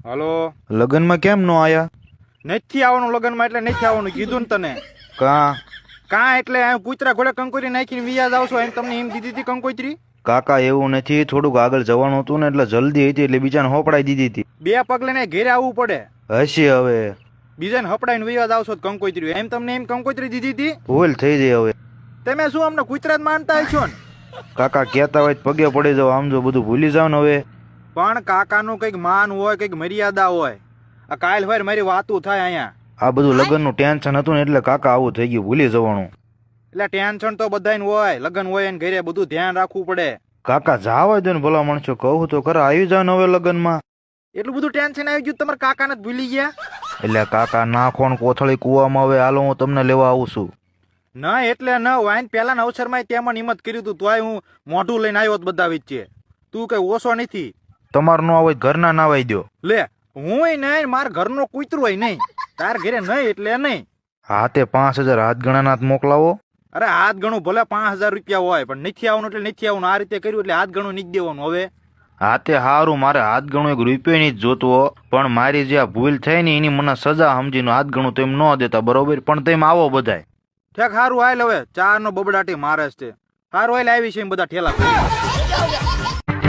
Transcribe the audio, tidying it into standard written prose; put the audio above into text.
Hello. લગનમાં કેમ નો આયા? નથી આવવાનું લગનમાં એટલે નથી આવવાનું કીધું ને તને. કાં એટલે કૂતરા ઘોડે કંકોત્રી નાખીને વિયાજ આવશો એમ તમને એમ દીધી હતી કંકોત્રી. કાકા એવું નથી, થોડુંક આગળ જવાનું હતું ને એટલે જલ્દી હતી એટલે બીજાને હોપડાઈ દીધી હતી. બે પગલે ને ઘેરે આવવું પડે. હશે હવે. બીજાને હપડાઈને વિયાજ આવશો કંકોત્રી એમ તમને એમ કંકોત્રી દીધી હતી. ભૂલ થઈ જાય હવે. તમે શું અમને કૂતરા જ માનતા હશો ને? કાકા કહેતા હોય પગે પડી જાવ, આમ જો બધું ભૂલી જાવ ને હવે. પણ કાકાનું કંઈક માન હોય, કંઈક મર્યાદા હોય. આ કાલ હોય મારી વાતું થાય અહીંયા. આ બધું લગ્નનું ટેન્શન હતું ને એટલે કાકા આવું થઈ ગયું, ભૂલી જવાનું. એટલે ટેન્શન તો બધાને હોય, લગ્ન હોય ને ઘરે બધું ધ્યાન રાખવું પડે. કાકા જાવા દો ને ભલા માણસો, કહું તો ખરા આવી જાવ ને હવે લગ્નમાં. એટલું બધું ટેન્શન આવી ગયું તમારા કાકાને જ ભૂલી ગયા? એટલે કાકા નાખો ને કોથળી કૂવામાં હવે હાલો હું તમને લેવા આવું છું. ના એટલે ન હોય ને પહેલાના અવસરમાં તેમાં હિંમત કર્યું હતું તોય હું મોઢું લઈને આવ્યો બધા વચ્ચે. તું કઈ ઓછો નથી. તમારું નો આવે ઘરના નાવાઈ દો. લે હું નહીં, મારા ઘરનો કૂતરું હોય નહીં, તાર ઘરે નહીં એટલે નહીં. હા તે 5000 હાથ ગણાના મોકલાવો. અરે હાથ ગણું ભલે 5000 રૂપિયા હોય પણ નથી આવવાનું એટલે નથી આવવાનું. આ રીતે કર્યું એટલે હાથ ગણું નથી દેવાનું. હવે હા તે હારું, મારે હાથ ગણું 1 રૂપિયો નહીં જોતો, પણ મારી જે ભૂલ થઈ ને એની મને સજા સમજીને હાથ ગણું તો એમ ન દેતા, બરોબર? પણ તેમ આવો બધાય. ઠેક હારું હાલ હવે 4 નો બબડાટી મારે છે. હારું હાલ આવી છે એમ બધા ઠેલા કરી.